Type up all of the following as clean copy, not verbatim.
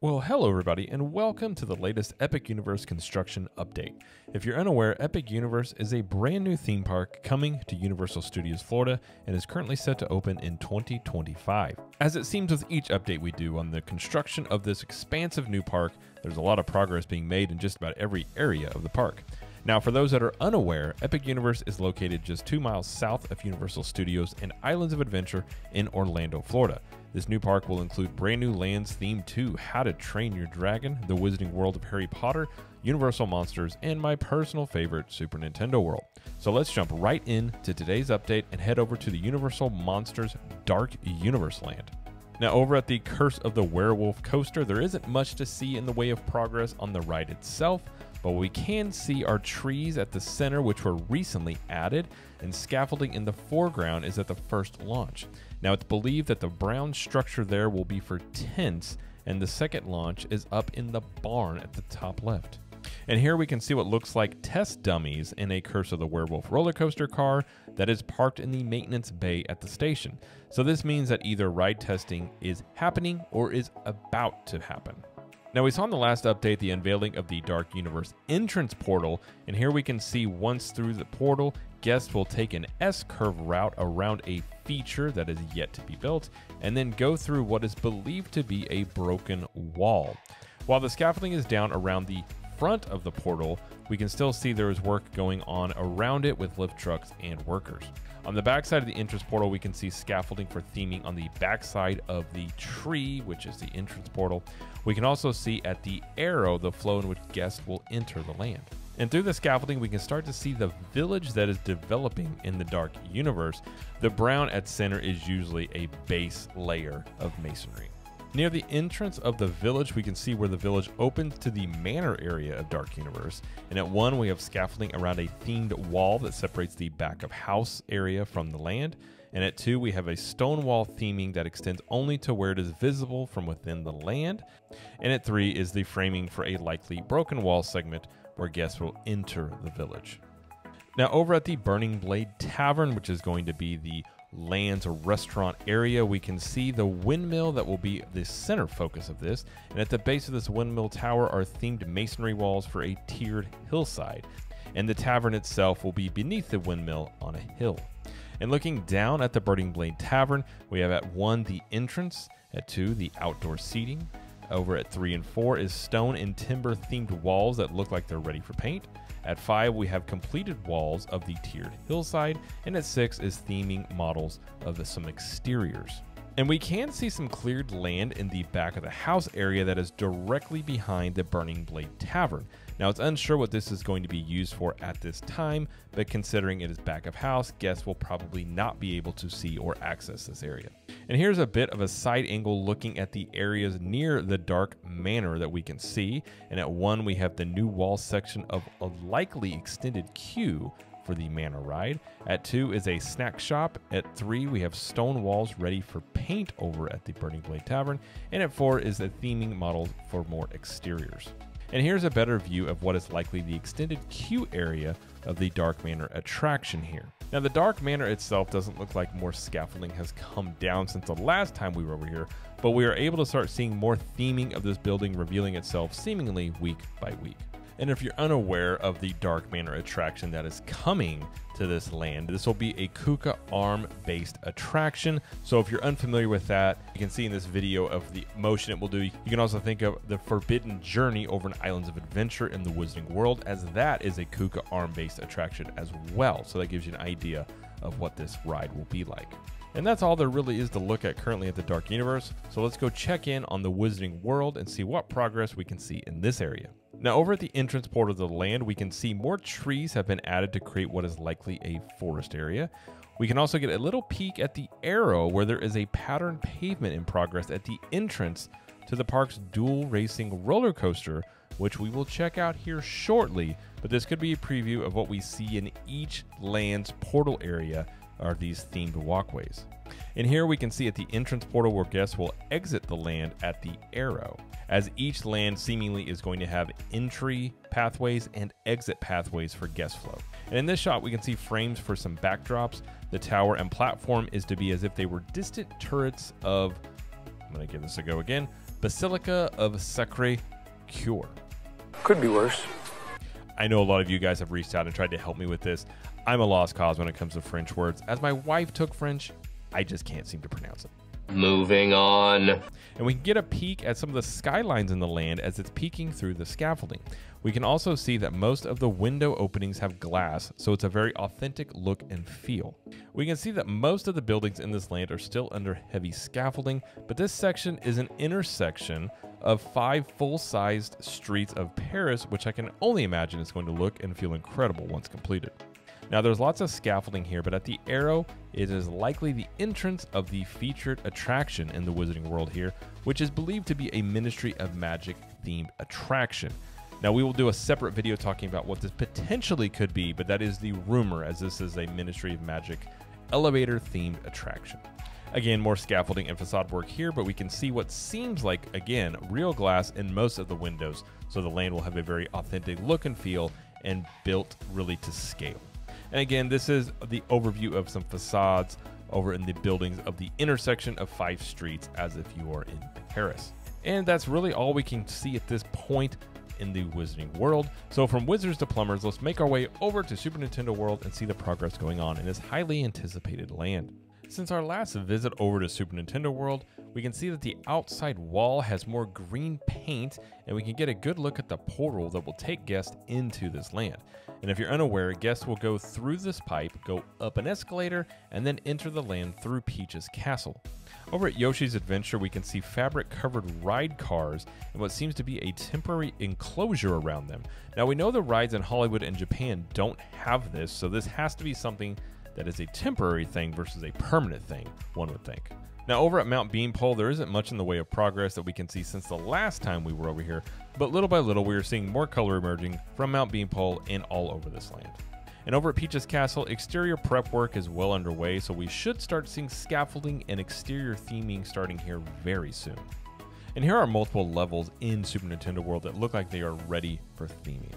Well, hello everybody, and welcome to the latest Epic Universe construction update. If you're unaware, Epic Universe is a brand new theme park coming to Universal Studios Florida and is currently set to open in 2025. As it seems with each update we do on the construction of this expansive new park, there's a lot of progress being made in just about every area of the park. Now, for those that are unaware, Epic Universe is located just 2 miles south of Universal Studios and Islands of Adventure in Orlando, Florida. This new park will include brand new lands themed to How to Train Your Dragon, the Wizarding World of Harry Potter, Universal Monsters, and my personal favorite, Super Nintendo World. So let's jump right into today's update and head over to the Universal Monsters Dark Universe land. Now, over at the Curse of the Werewolf coaster, there isn't much to see in the way of progress on the ride itself, but what we can see are trees at the center, which were recently added, and scaffolding in the foreground is at the first launch. Now, it's believed that the brown structure there will be for tents, and the second launch is up in the barn at the top left. And here we can see what looks like test dummies in a Curse of the Werewolf roller coaster car that is parked in the maintenance bay at the station. So this means that either ride testing is happening or is about to happen. Now, we saw in the last update the unveiling of the Dark Universe entrance portal, and here we can see once through the portal, guests will take an S-curve route around a feature that is yet to be built, and then go through what is believed to be a broken wall. While the scaffolding is down around the front of the portal, we can still see there is work going on around it with lift trucks and workers. On the backside of the entrance portal, we can see scaffolding for theming on the backside of the tree, which is the entrance portal. We can also see at the arrow the flow in which guests will enter the land. And through the scaffolding, we can start to see the village that is developing in the Dark Universe. The brown at center is usually a base layer of masonry. Near the entrance of the village, we can see where the village opens to the manor area of Dark Universe. And at 1, we have scaffolding around a themed wall that separates the back of house area from the land. And at 2, we have a stone wall theming that extends only to where it is visible from within the land. And at 3 is the framing for a likely broken wall segment where guests will enter the village. Now, over at the Burning Blade Tavern, which is going to be the land's restaurant area, we can see the windmill that will be the center focus of this. And at the base of this windmill tower are themed masonry walls for a tiered hillside. And the tavern itself will be beneath the windmill on a hill. And looking down at the Burning Blade Tavern, we have at 1 the entrance, at 2 the outdoor seating. Over at 3 and 4 is stone and timber themed walls that look like they're ready for paint. At 5, we have completed walls of the tiered hillside, and at 6 is theming models of some exteriors. And we can see some cleared land in the back of the house area that is directly behind the Burning Blade Tavern. Now, it's unsure what this is going to be used for at this time, but considering it is back of house, guests will probably not be able to see or access this area. And here's a bit of a side angle looking at the areas near the Dark Manor that we can see. And at 1, we have the new wall section of a likely extended queue for the Manor ride. At 2 is a snack shop. At 3, we have stone walls ready for paint over at the Burning Blade Tavern. And at 4 is a theming model for more exteriors. And here's a better view of what is likely the extended queue area of the Dark Manor attraction here. Now, the Dark Manor itself doesn't look like more scaffolding has come down since the last time we were over here, but we are able to start seeing more theming of this building revealing itself seemingly week by week. And if you're unaware of the Dark Manor attraction that is coming to this land, this will be a Kuka arm-based attraction. So if you're unfamiliar with that, you can see in this video of the motion it will do. You can also think of the Forbidden Journey over in Islands of Adventure in the Wizarding World, as that is a Kuka arm-based attraction as well. So that gives you an idea of what this ride will be like. And that's all there really is to look at currently at the Dark Universe. So let's go check in on the Wizarding World and see what progress we can see in this area. Now, over at the entrance portal of the land, we can see more trees have been added to create what is likely a forest area. We can also get a little peek at the arrow where there is a patterned pavement in progress at the entrance to the park's dual racing roller coaster, which we will check out here shortly. But this could be a preview of what we see in each land's portal area are these themed walkways. And here we can see at the entrance portal where guests will exit the land at the arrow, as each land seemingly is going to have entry pathways and exit pathways for guest flow. And in this shot, we can see frames for some backdrops. The tower and platform is to be as if they were distant turrets of, I'm going to give this a go again, Basilica of Sacre Cœur. Could be worse. I know a lot of you guys have reached out and tried to help me with this. I'm a lost cause when it comes to French words. As my wife took French, I just can't seem to pronounce it. Moving on. And we can get a peek at some of the skylines in the land as it's peeking through the scaffolding. We can also see that most of the window openings have glass, so it's a very authentic look and feel. We can see that most of the buildings in this land are still under heavy scaffolding, but this section is an intersection of 5 full-sized streets of Paris, which I can only imagine is going to look and feel incredible once completed. Now there's lots of scaffolding here, but at the arrow, it is likely the entrance of the featured attraction in the Wizarding World here, which is believed to be a Ministry of Magic themed attraction. Now we will do a separate video talking about what this potentially could be, but that is the rumor, as this is a Ministry of Magic elevator themed attraction. Again, more scaffolding and facade work here, but we can see what seems like, again, real glass in most of the windows, so the land will have a very authentic look and feel and built really to scale. And again, this is the overview of some facades over in the buildings of the intersection of 5 streets as if you are in Paris. And that's really all we can see at this point in the Wizarding World. So from wizards to plumbers, let's make our way over to Super Nintendo World and see the progress going on in this highly anticipated land. Since our last visit over to Super Nintendo World, we can see that the outside wall has more green paint, and we can get a good look at the portal that will take guests into this land. And if you're unaware, guests will go through this pipe, go up an escalator, and then enter the land through Peach's castle. Over at Yoshi's Adventure, we can see fabric-covered ride cars and what seems to be a temporary enclosure around them. Now we know the rides in Hollywood and Japan don't have this, so this has to be something that is a temporary thing versus a permanent thing, one would think. Now over at Mount Beanpole, there isn't much in the way of progress that we can see since the last time we were over here, but little by little we are seeing more color emerging from Mount Beanpole and all over this land. And over at Peach's Castle, exterior prep work is well underway, so we should start seeing scaffolding and exterior theming starting here very soon. And here are multiple levels in Super Nintendo World that look like they are ready for theming.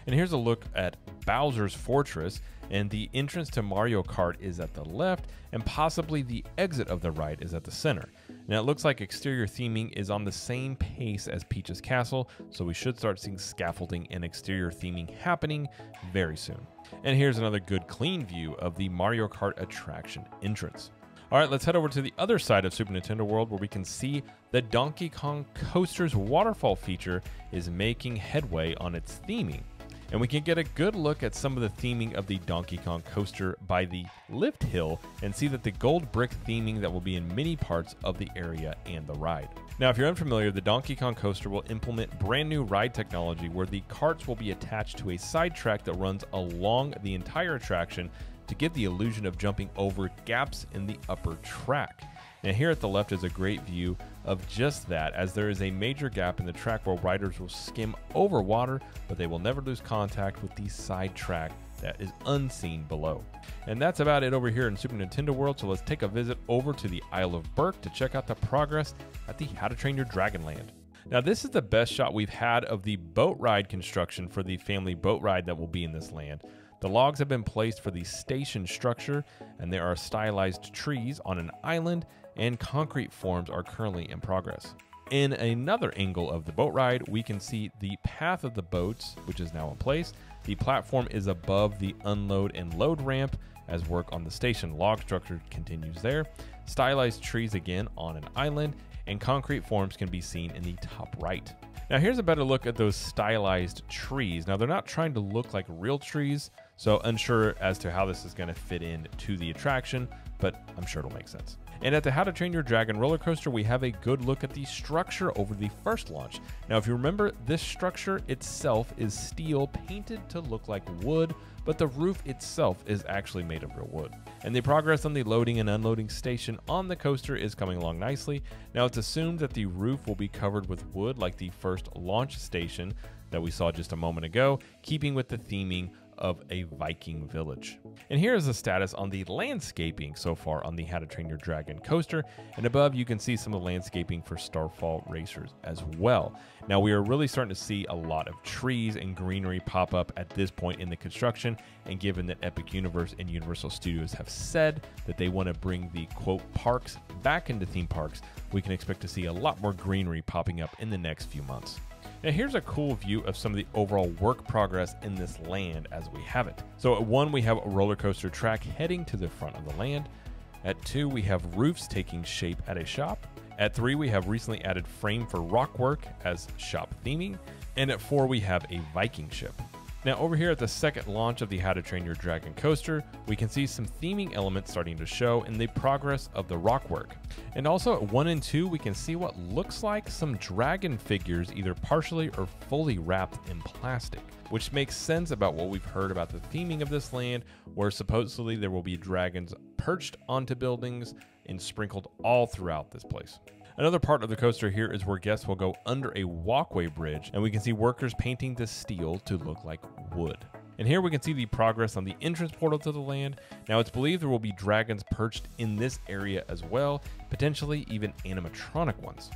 And here's a look at Bowser's Fortress, and the entrance to Mario Kart is at the left, and possibly the exit of the ride is at the center. Now it looks like exterior theming is on the same pace as Peach's Castle, so we should start seeing scaffolding and exterior theming happening very soon. And here's another good clean view of the Mario Kart attraction entrance. Alright, let's head over to the other side of Super Nintendo World where we can see the Donkey Kong Coaster's waterfall feature is making headway on its theming. And we can get a good look at some of the theming of the Donkey Kong Coaster by the lift hill and see that the gold brick theming that will be in many parts of the area and the ride. Now, if you're unfamiliar, the Donkey Kong Coaster will implement brand new ride technology where the carts will be attached to a side track that runs along the entire attraction to give the illusion of jumping over gaps in the upper track. Now here at the left is a great view of just that, as there is a major gap in the track where riders will skim over water, but they will never lose contact with the side track that is unseen below. And that's about it over here in Super Nintendo World, so let's take a visit over to the Isle of Burke to check out the progress at the How to Train Your Dragon land. Now this is the best shot we've had of the boat ride construction for the family boat ride that will be in this land. The logs have been placed for the station structure, and there are stylized trees on an island, and concrete forms are currently in progress. In another angle of the boat ride, we can see the path of the boats, which is now in place. The platform is above the unload and load ramp as work on the station log structure continues there. Stylized trees again on an island, and concrete forms can be seen in the top right. Now here's a better look at those stylized trees. Now they're not trying to look like real trees, so unsure as to how this is going to fit in to the attraction, but I'm sure it'll make sense. And at the How to Train Your Dragon roller coaster, we have a good look at the structure over the first launch. Now, if you remember, this structure itself is steel painted to look like wood, but the roof itself is actually made of real wood. And the progress on the loading and unloading station on the coaster is coming along nicely. Now, it's assumed that the roof will be covered with wood like the first launch station that we saw just a moment ago, keeping with the theming of a Viking village. And here is the status on the landscaping so far on the How to Train Your Dragon coaster, and above you can see some of the landscaping for Starfall Racers as well. Now we are really starting to see a lot of trees and greenery pop up at this point in the construction, and given that Epic Universe and Universal Studios have said that they want to bring the quote parks back into theme parks, we can expect to see a lot more greenery popping up in the next few months. Now here's a cool view of some of the overall work progress in this land as we have it. So at 1, we have a roller coaster track heading to the front of the land. At 2, we have roofs taking shape at a shop. At 3, we have recently added frame for rock work as shop theming. And at 4, we have a Viking ship. Now over here at the second launch of the How to Train Your Dragon coaster, we can see some theming elements starting to show in the progress of the rock work. And also at 1 and 2, we can see what looks like some dragon figures either partially or fully wrapped in plastic, which makes sense about what we've heard about the theming of this land, where supposedly there will be dragons perched onto buildings and sprinkled all throughout this place. Another part of the coaster here is where guests will go under a walkway bridge, and we can see workers painting the steel to look like wood. And here we can see the progress on the entrance portal to the land. Now it's believed there will be dragons perched in this area as well, potentially even animatronic ones.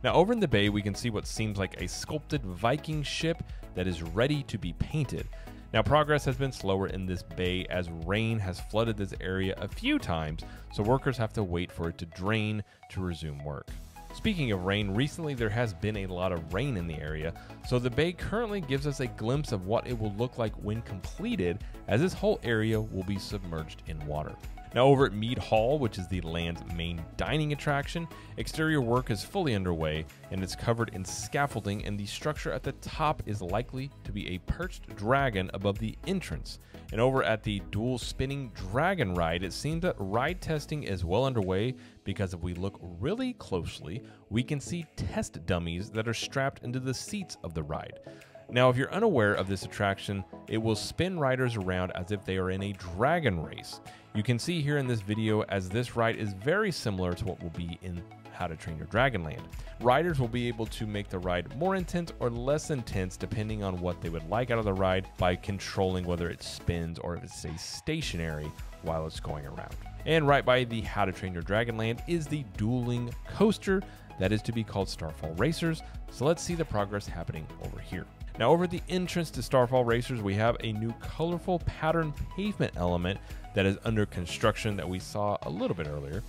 Now over in the bay, we can see what seems like a sculpted Viking ship that is ready to be painted. Now progress has been slower in this bay as rain has flooded this area a few times, so workers have to wait for it to drain to resume work. Speaking of rain, recently there has been a lot of rain in the area, so the bay currently gives us a glimpse of what it will look like when completed, as this whole area will be submerged in water. Now over at Mead Hall, which is the land's main dining attraction, exterior work is fully underway and it's covered in scaffolding, and the structure at the top is likely to be a perched dragon above the entrance. And over at the dual spinning dragon ride, it seems that ride testing is well underway, because if we look really closely, we can see test dummies that are strapped into the seats of the ride. Now, if you're unaware of this attraction, it will spin riders around as if they are in a dragon race. You can see here in this video as this ride is very similar to what will be in How to Train Your Dragon Land. Riders will be able to make the ride more intense or less intense depending on what they would like out of the ride by controlling whether it spins or if it stays stationary while it's going around. And right by the How to Train Your Dragon Land is the dueling coaster that is to be called Starfall Racers. So let's see the progress happening over here. Now over at the entrance to Starfall Racers, we have a new colorful pattern pavement element that is under construction that we saw a little bit earlier.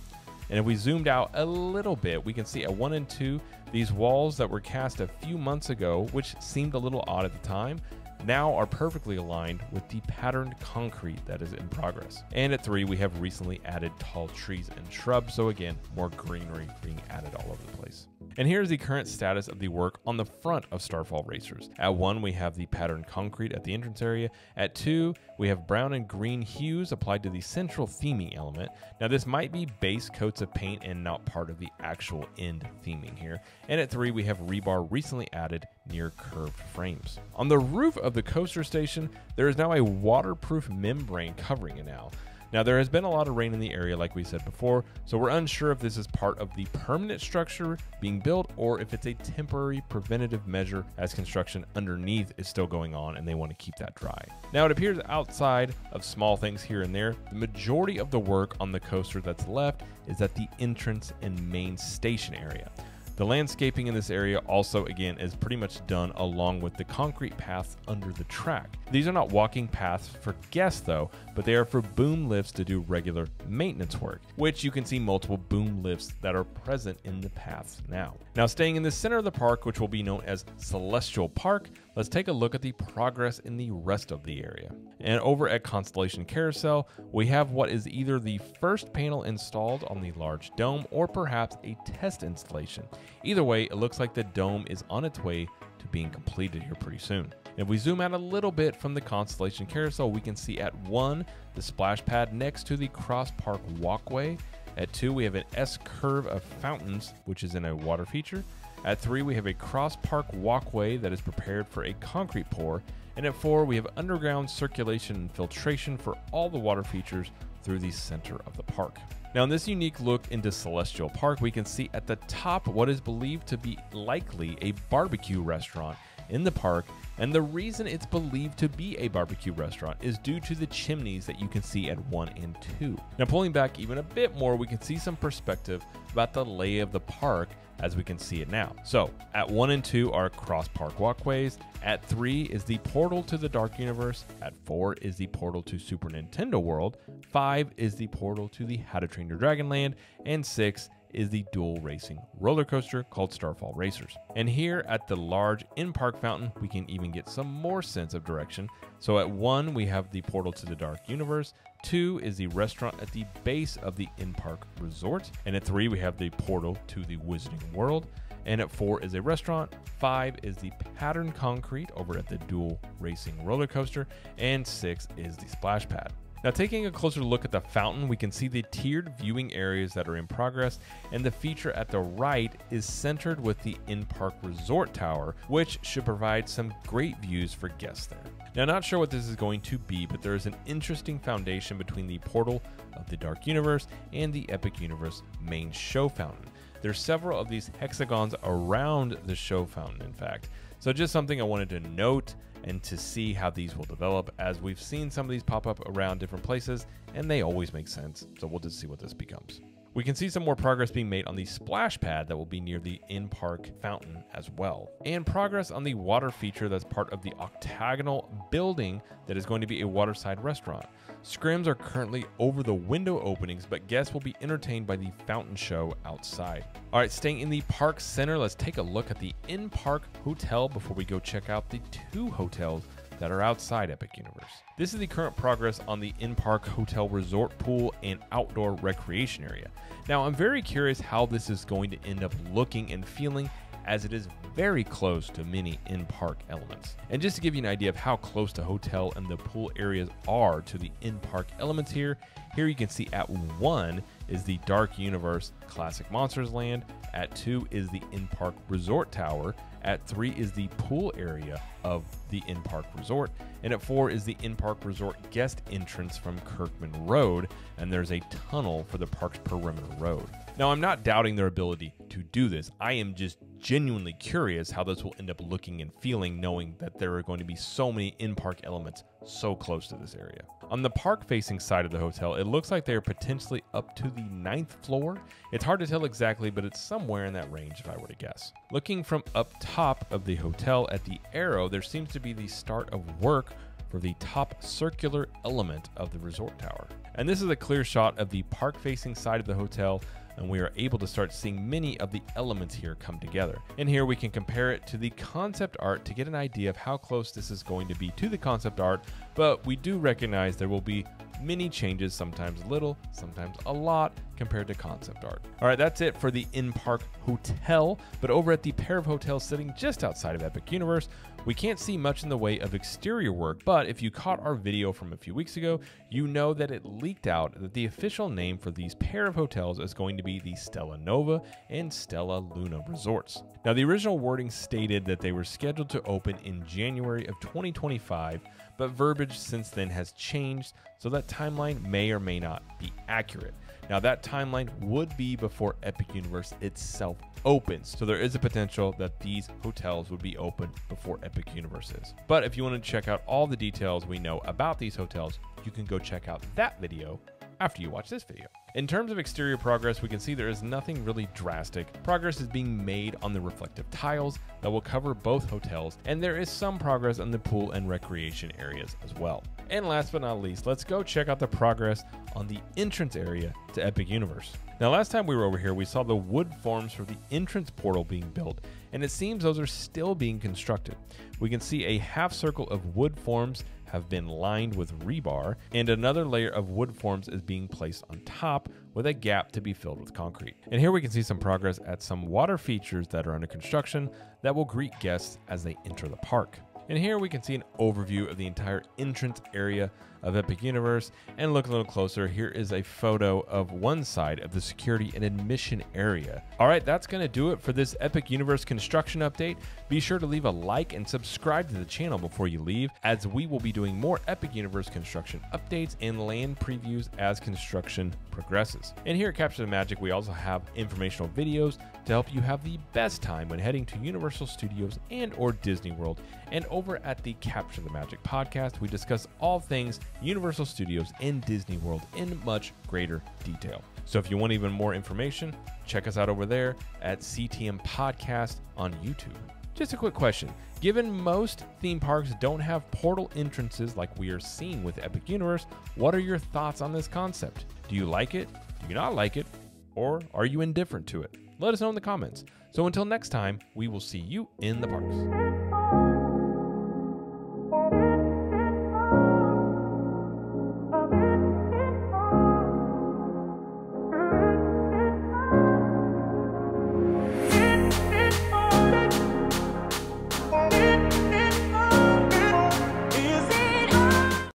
And if we zoomed out a little bit, we can see at 1 and 2, these walls that were cast a few months ago, which seemed a little odd at the time, now are perfectly aligned with the patterned concrete that is in progress. And at 3, we have recently added tall trees and shrubs, so again, more greenery being added all over the place. And here's the current status of the work on the front of Starfall Racers. At 1, we have the patterned concrete at the entrance area. At 2, we have brown and green hues applied to the central theming element. Now this might be base coats of paint and not part of the actual end theming here. And at 3, we have rebar recently added near curved frames. On the roof of the coaster station, there is now a waterproof membrane covering it now. Now there has been a lot of rain in the area like we said before, so we're unsure if this is part of the permanent structure being built or if it's a temporary preventative measure as construction underneath is still going on and they want to keep that dry. Now it appears outside of small things here and there, the majority of the work on the coaster that's left is at the entrance and main station area. The landscaping in this area also, again, is pretty much done along with the concrete paths under the track. These are not walking paths for guests though, but they are for boom lifts to do regular maintenance work, which you can see multiple boom lifts that are present in the paths now. Now staying in the center of the park, which will be known as Celestial Park, let's take a look at the progress in the rest of the area. And over at Constellation Carousel, we have what is either the first panel installed on the large dome or perhaps a test installation. Either way, it looks like the dome is on its way to being completed here pretty soon. If we zoom out a little bit from the Constellation Carousel, we can see at 1, the splash pad next to the cross park walkway. At 2, we have an S curve of fountains, which is in a water feature. At 3, we have a cross park walkway that is prepared for a concrete pour. And at 4, we have underground circulation and filtration for all the water features through the center of the park. Now in this unique look into Celestial Park, we can see at the top what is believed to be likely a barbecue restaurant. in the park, and the reason it's believed to be a barbecue restaurant is due to the chimneys that you can see at 1 and 2. Now pulling back even a bit more, we can see some perspective about the lay of the park as we can see it now. So at 1 and 2 are cross park walkways, at 3 is the portal to the Dark Universe, at 4 is the portal to Super Nintendo World, 5 is the portal to the How to Train Your Dragon Land, and 6 is the dual racing roller coaster called Starfall Racers. And here at the large in-park fountain, we can even get some more sense of direction. So at 1, we have the portal to the Dark Universe, 2 is the restaurant at the base of the in-park resort, and at 3, we have the portal to the Wizarding World, and at 4 is a restaurant, 5 is the patterned concrete over at the dual racing roller coaster, and 6 is the splash pad. Now taking a closer look at the fountain, we can see the tiered viewing areas that are in progress, and the feature at the right is centered with the in-park resort tower, which should provide some great views for guests there. Now not sure what this is going to be, but there is an interesting foundation between the portal of the Dark Universe and the Epic Universe main show fountain. There's several of these hexagons around the show fountain, in fact. So just something I wanted to note and to see how these will develop, as we've seen some of these pop up around different places and they always make sense. So we'll just see what this becomes. We can see some more progress being made on the splash pad that will be near the in-park fountain as well, and progress on the water feature that's part of the octagonal building that is going to be a waterside restaurant. Scrims are currently over the window openings, but guests will be entertained by the fountain show outside. All right, staying in the park center, let's take a look at the in-park hotel before we go check out the 2 hotels that are outside Epic Universe. This is the current progress on the in-park hotel resort pool and outdoor recreation area. Now, I'm very curious how this is going to end up looking and feeling, as it is very close to many in-park elements. And just to give you an idea of how close the hotel and the pool areas are to the in-park elements here you can see at 1 is the Dark Universe Classic Monsters Land, at 2 is the in-park resort tower, at 3 is the pool area of the in-park resort, and at 4 is the in-park resort guest entrance from Kirkman Road, and there's a tunnel for the park's perimeter road. Now, I'm not doubting their ability to do this. I am just genuinely curious how this will end up looking and feeling, knowing that there are going to be so many in-park elements so close to this area. On the park-facing side of the hotel, it looks like they are potentially up to the 9th floor. It's hard to tell exactly, but it's somewhere in that range if I were to guess. Looking from up top of the hotel at the arrow, there seems to be the start of work for the top circular element of the resort tower. And this is a clear shot of the park-facing side of the hotel, and we are able to start seeing many of the elements here come together. And here we can compare it to the concept art to get an idea of how close this is going to be to the concept art, but we do recognize there will be many changes, sometimes little, sometimes a lot, compared to concept art. All right, that's it for the in-park hotel, but over at the pair of hotels sitting just outside of Epic Universe, we can't see much in the way of exterior work, but if you caught our video from a few weeks ago, you know that it leaked out that the official name for these pair of hotels is going to be the Stella Nova and Stella Luna Resorts. Now, the original wording stated that they were scheduled to open in January of 2025, but verbiage since then has changed, so that timeline may or may not be accurate. Now, that timeline would be before Epic Universe itself opens, so there is a potential that these hotels would be open before Epic Universe is. But if you want to check out all the details we know about these hotels, you can go check out that video after you watch this video. In terms of exterior progress, we can see there is nothing really drastic. Progress is being made on the reflective tiles that will cover both hotels, and there is some progress on the pool and recreation areas as well. And last but not least, let's go check out the progress on the entrance area to Epic Universe. Now, last time we were over here, we saw the wood forms for the entrance portal being built, and it seems those are still being constructed. We can see a half circle of wood forms have been lined with rebar, and another layer of wood forms is being placed on top with a gap to be filled with concrete. And here we can see some progress at some water features that are under construction that will greet guests as they enter the park. And here we can see an overview of the entire entrance area of Epic Universe. And look a little closer, here is a photo of one side of the security and admission area. All right, that's going to do it for this Epic Universe construction update. Be sure to leave a like and subscribe to the channel before you leave, as we will be doing more Epic Universe construction updates and land previews as construction progresses. And here at Capture the Magic, we also have informational videos to help you have the best time when heading to Universal Studios and or Disney World. And over at the Capture the Magic podcast, we discuss all things Universal Studios and Disney World in much greater detail. So if you want even more information, check us out over there at CTM Podcast on YouTube. Just a quick question. Given most theme parks don't have portal entrances like we are seeing with Epic Universe, what are your thoughts on this concept? Do you like it? Do you not like it? Or are you indifferent to it? Let us know in the comments. So until next time, we will see you in the parks.